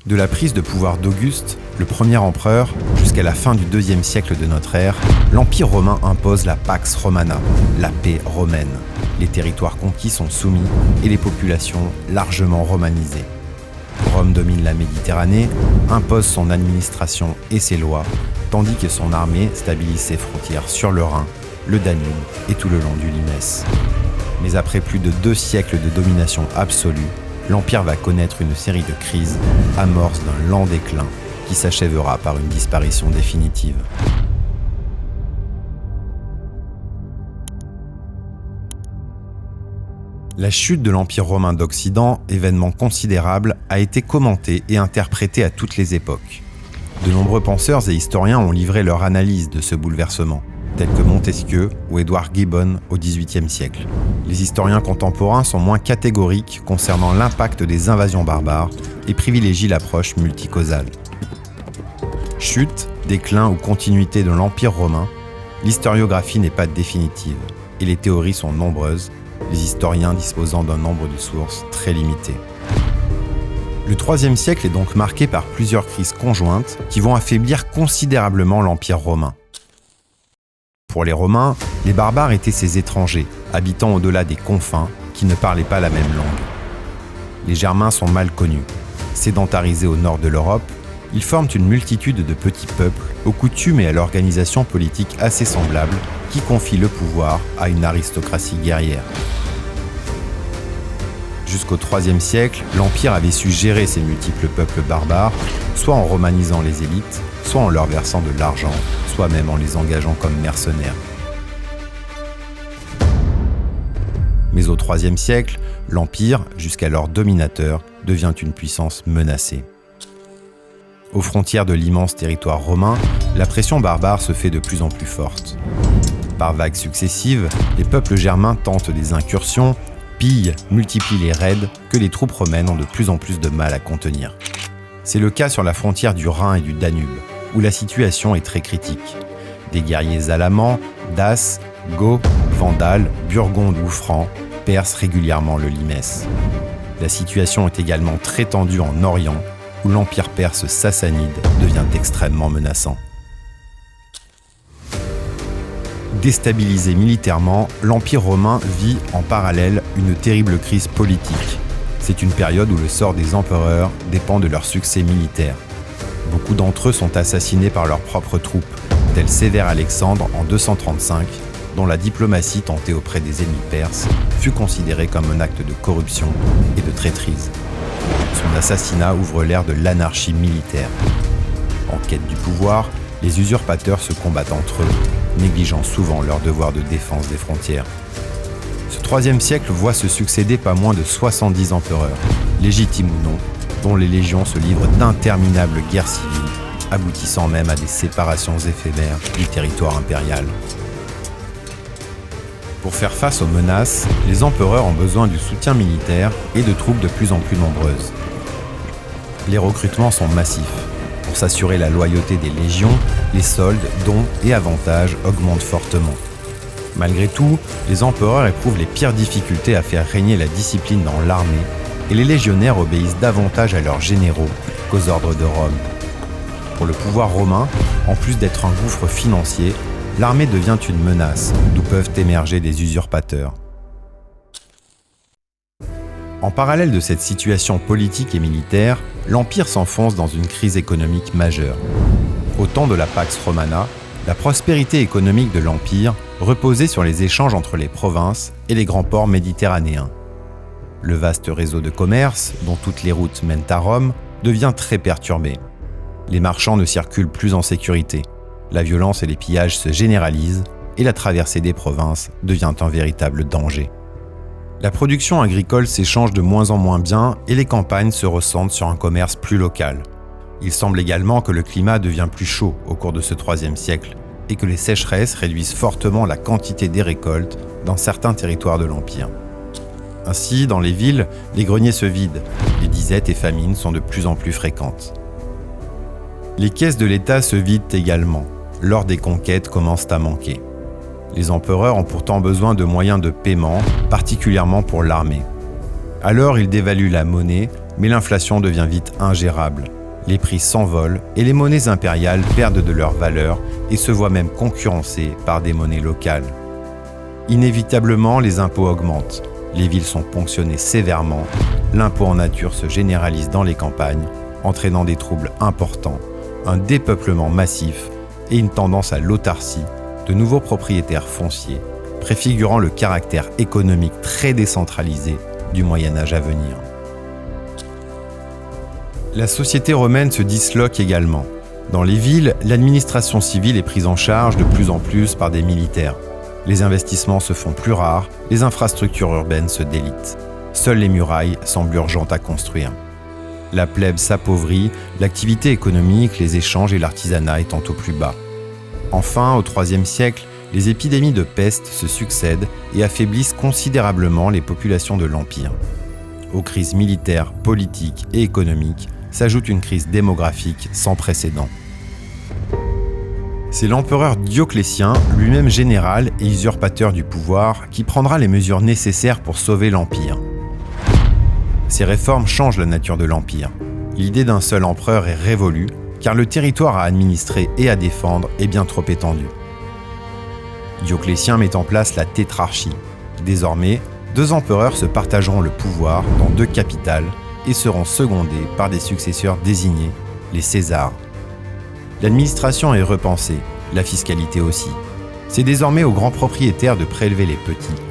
De la prise de pouvoir d'Auguste, le premier empereur, jusqu'à la fin du IIe siècle de notre ère, l'Empire romain impose la Pax Romana, la paix romaine. Les territoires conquis sont soumis et les populations largement romanisées. Rome domine la Méditerranée, impose son administration et ses lois, tandis que son armée stabilise ses frontières sur le Rhin, le Danube et tout le long du Limès. Mais après plus de 2 siècles de domination absolue, l'Empire va connaître une série de crises, amorce d'un lent déclin, qui s'achèvera par une disparition définitive. La chute de l'Empire romain d'Occident, événement considérable, a été commentée et interprétée à toutes les époques. De nombreux penseurs et historiens ont livré leur analyse de ce bouleversement, tels que Montesquieu ou Édouard Gibbon au XVIIIe siècle. Les historiens contemporains sont moins catégoriques concernant l'impact des invasions barbares et privilégient l'approche multicausale. Chute, déclin ou continuité de l'Empire romain, l'historiographie n'est pas définitive et les théories sont nombreuses, les historiens disposant d'un nombre de sources très limité. Le IIIe siècle est donc marqué par plusieurs crises conjointes qui vont affaiblir considérablement l'Empire romain. Pour les Romains, les barbares étaient ces étrangers, habitant au-delà des confins, qui ne parlaient pas la même langue. Les Germains sont mal connus. Sédentarisés au nord de l'Europe, ils forment une multitude de petits peuples, aux coutumes et à l'organisation politique assez semblables, qui confient le pouvoir à une aristocratie guerrière. Jusqu'au IIIe siècle, l'Empire avait su gérer ces multiples peuples barbares, soit en romanisant les élites, soit en leur versant de l'argent, soit même en les engageant comme mercenaires. Mais au IIIe siècle, l'Empire, jusqu'alors dominateur, devient une puissance menacée. Aux frontières de l'immense territoire romain, la pression barbare se fait de plus en plus forte. Par vagues successives, les peuples germains tentent des incursions, pillent, multiplient les raids que les troupes romaines ont de plus en plus de mal à contenir. C'est le cas sur la frontière du Rhin et du Danube, où la situation est très critique. Des guerriers alamans, daces, goths, vandales, burgondes ou francs percent régulièrement le Limès. La situation est également très tendue en Orient, où l'empire perse sassanide devient extrêmement menaçant. Déstabilisé militairement, l'Empire romain vit en parallèle une terrible crise politique. C'est une période où le sort des empereurs dépend de leur succès militaire. Beaucoup d'entre eux sont assassinés par leurs propres troupes, tel Sévère Alexandre en 235, dont la diplomatie tentée auprès des ennemis perses fut considérée comme un acte de corruption et de traîtrise. Son assassinat ouvre l'ère de l'anarchie militaire. En quête du pouvoir, les usurpateurs se combattent entre eux, négligeant souvent leur devoir de défense des frontières. Ce IIIe siècle voit se succéder pas moins de 70 empereurs, légitimes ou non, dont les légions se livrent d'interminables guerres civiles, aboutissant même à des séparations éphémères du territoire impérial. Pour faire face aux menaces, les empereurs ont besoin du soutien militaire et de troupes de plus en plus nombreuses. Les recrutements sont massifs. Pour s'assurer la loyauté des légions, les soldes, dons et avantages augmentent fortement. Malgré tout, les empereurs éprouvent les pires difficultés à faire régner la discipline dans l'armée et les légionnaires obéissent davantage à leurs généraux qu'aux ordres de Rome. Pour le pouvoir romain, en plus d'être un gouffre financier, l'armée devient une menace, d'où peuvent émerger des usurpateurs. En parallèle de cette situation politique et militaire, l'Empire s'enfonce dans une crise économique majeure. Au temps de la Pax Romana, la prospérité économique de l'Empire reposait sur les échanges entre les provinces et les grands ports méditerranéens. Le vaste réseau de commerce, dont toutes les routes mènent à Rome, devient très perturbé. Les marchands ne circulent plus en sécurité. La violence et les pillages se généralisent et la traversée des provinces devient un véritable danger. La production agricole s'échange de moins en moins bien et les campagnes se ressentent sur un commerce plus local. Il semble également que le climat devient plus chaud au cours de ce IIIe siècle et que les sécheresses réduisent fortement la quantité des récoltes dans certains territoires de l'Empire. Ainsi, dans les villes, les greniers se vident, les disettes et famines sont de plus en plus fréquentes. Les caisses de l'État se vident également. Lors des conquêtes commencent à manquer. Les empereurs ont pourtant besoin de moyens de paiement, particulièrement pour l'armée. Alors ils dévaluent la monnaie Mais l'inflation devient vite ingérable. Les prix s'envolent et les monnaies impériales perdent de leur valeur et se voient même concurrencées par des monnaies locales. Inévitablement, les impôts augmentent. Les villes sont ponctionnées sévèrement. L'impôt en nature se généralise dans les campagnes, entraînant des troubles importants, un dépeuplement massif et une tendance à l'autarcie de nouveaux propriétaires fonciers, préfigurant le caractère économique très décentralisé du Moyen-Âge à venir. La société romaine se disloque également. Dans les villes, l'administration civile est prise en charge de plus en plus par des militaires. Les investissements se font plus rares, les infrastructures urbaines se délitent. Seules les murailles semblent urgentes à construire. La plèbe s'appauvrit, l'activité économique, les échanges et l'artisanat étant au plus bas. Enfin, au IIIe siècle, les épidémies de peste se succèdent et affaiblissent considérablement les populations de l'Empire. Aux crises militaires, politiques et économiques s'ajoute une crise démographique sans précédent. C'est l'empereur Dioclétien, lui-même général et usurpateur du pouvoir, qui prendra les mesures nécessaires pour sauver l'Empire. Ces réformes changent la nature de l'Empire. L'idée d'un seul empereur est révolue, car le territoire à administrer et à défendre est bien trop étendu. Dioclétien met en place la tétrarchie. Désormais, 2 empereurs se partageront le pouvoir dans 2 capitales et seront secondés par des successeurs désignés, les Césars. L'administration est repensée, la fiscalité aussi. C'est désormais aux grands propriétaires de prélever les petits,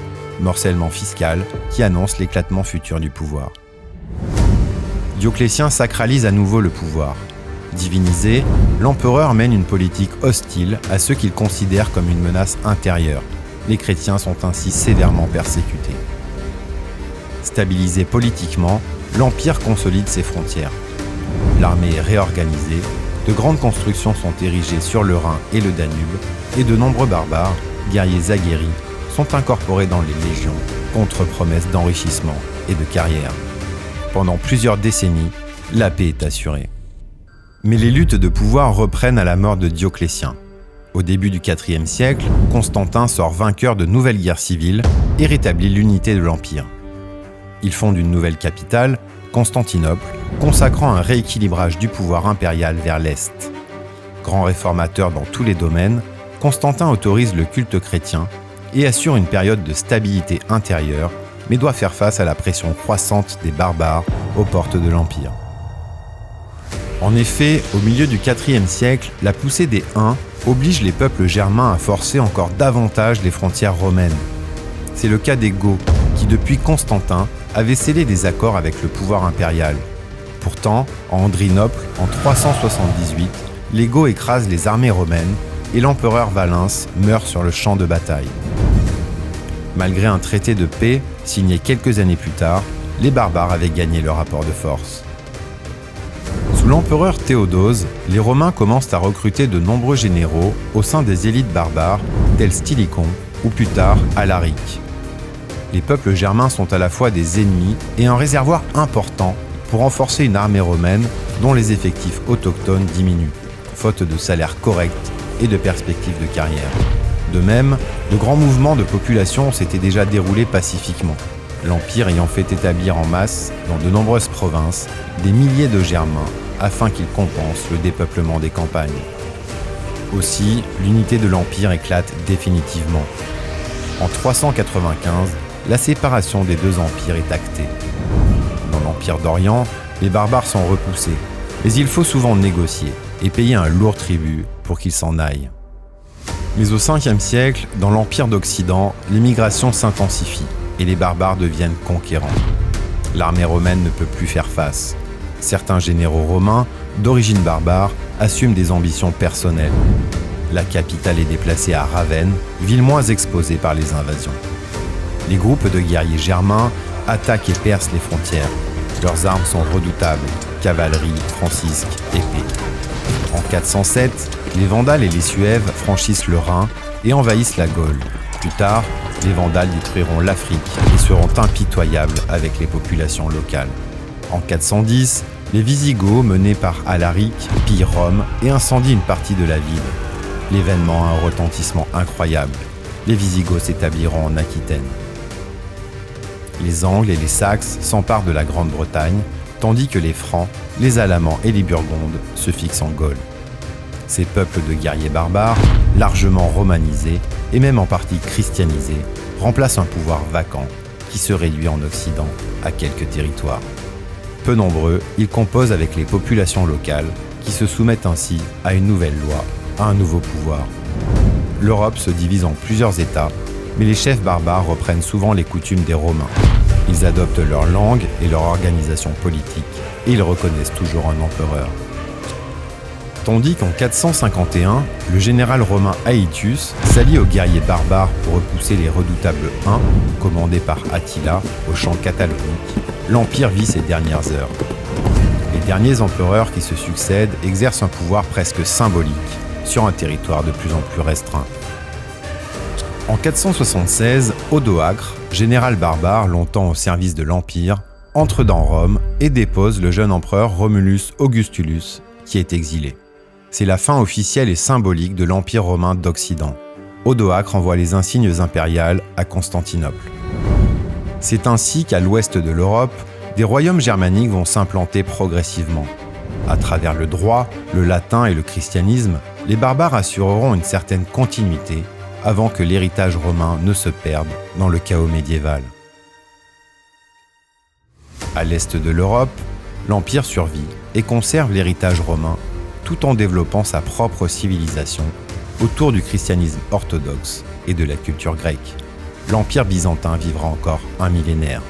morcellement fiscal qui annonce l'éclatement futur du pouvoir. Dioclétien sacralise à nouveau le pouvoir. Divinisé, l'empereur mène une politique hostile à ceux qu'il considère comme une menace intérieure. Les chrétiens sont ainsi sévèrement persécutés. Stabilisé politiquement, l'Empire consolide ses frontières. L'armée est réorganisée, de grandes constructions sont érigées sur le Rhin et le Danube, et de nombreux barbares, guerriers aguerris, sont incorporés dans les légions, contre promesse d'enrichissement et de carrière. Pendant plusieurs décennies, la paix est assurée. Mais les luttes de pouvoir reprennent à la mort de Dioclétien. Au début du IVe siècle, Constantin sort vainqueur de nouvelles guerres civiles et rétablit l'unité de l'Empire. Il fonde une nouvelle capitale, Constantinople, consacrant un rééquilibrage du pouvoir impérial vers l'Est. Grand réformateur dans tous les domaines, Constantin autorise le culte chrétien et assure une période de stabilité intérieure, mais doit faire face à la pression croissante des barbares aux portes de l'Empire. En effet, au milieu du IVe siècle, la poussée des Huns oblige les peuples germains à forcer encore davantage les frontières romaines. C'est le cas des Goths, qui depuis Constantin avaient scellé des accords avec le pouvoir impérial. Pourtant, en Andrinople, en 378, les Goths écrasent les armées romaines et l'empereur Valens meurt sur le champ de bataille. Malgré un traité de paix signé quelques années plus tard, les barbares avaient gagné le rapport de force. Sous l'empereur Théodose, les Romains commencent à recruter de nombreux généraux au sein des élites barbares, tels Stylicon ou plus tard Alaric. Les peuples germains sont à la fois des ennemis et un réservoir important pour renforcer une armée romaine dont les effectifs autochtones diminuent, faute de salaires corrects et de perspectives de carrière. De même, de grands mouvements de population s'étaient déjà déroulés pacifiquement, l'Empire ayant fait établir en masse, dans de nombreuses provinces, des milliers de Germains afin qu'ils compensent le dépeuplement des campagnes. Aussi, l'unité de l'Empire éclate définitivement. En 395, la séparation des 2 empires est actée. Dans l'Empire d'Orient, les barbares sont repoussés, mais il faut souvent négocier et payer un lourd tribut pour qu'ils s'en aillent. Mais au 5e siècle, dans l'Empire d'Occident, l'immigration s'intensifie et les barbares deviennent conquérants. L'armée romaine ne peut plus faire face. Certains généraux romains, d'origine barbare, assument des ambitions personnelles. La capitale est déplacée à Ravenne, ville moins exposée par les invasions. Les groupes de guerriers germains attaquent et percent les frontières. Leurs armes sont redoutables, cavalerie, francisque, épée. En 407, les Vandales et les Suèves franchissent le Rhin et envahissent la Gaule. Plus tard, les Vandales détruiront l'Afrique et seront impitoyables avec les populations locales. En 410, les Visigoths, menés par Alaric, pillent Rome et incendient une partie de la ville. L'événement a un retentissement incroyable. Les Visigoths s'établiront en Aquitaine. Les Angles et les Saxes s'emparent de la Grande-Bretagne, tandis que les Francs, les Alamans et les Burgondes se fixent en Gaule. Ces peuples de guerriers barbares, largement romanisés et même en partie christianisés, remplacent un pouvoir vacant qui se réduit en Occident à quelques territoires. Peu nombreux, ils composent avec les populations locales qui se soumettent ainsi à une nouvelle loi, à un nouveau pouvoir. L'Europe se divise en plusieurs États, mais les chefs barbares reprennent souvent les coutumes des Romains. Ils adoptent leur langue et leur organisation politique, et ils reconnaissent toujours un empereur. Tandis qu'en 451, le général romain Aetius s'allie aux guerriers barbares pour repousser les redoutables Huns, commandés par Attila au champ catalonique, l'Empire vit ses dernières heures. Les derniers empereurs qui se succèdent exercent un pouvoir presque symbolique sur un territoire de plus en plus restreint. En 476, Odoacre, général barbare longtemps au service de l'Empire, entre dans Rome et dépose le jeune empereur Romulus Augustulus, qui est exilé. C'est la fin officielle et symbolique de l'Empire romain d'Occident. Odoacre envoie les insignes impériales à Constantinople. C'est ainsi qu'à l'ouest de l'Europe, des royaumes germaniques vont s'implanter progressivement. À travers le droit, le latin et le christianisme, les barbares assureront une certaine continuité avant que l'héritage romain ne se perde dans le chaos médiéval. À l'est de l'Europe, l'Empire survit et conserve l'héritage romain tout en développant sa propre civilisation autour du christianisme orthodoxe et de la culture grecque. L'Empire byzantin vivra encore un millénaire.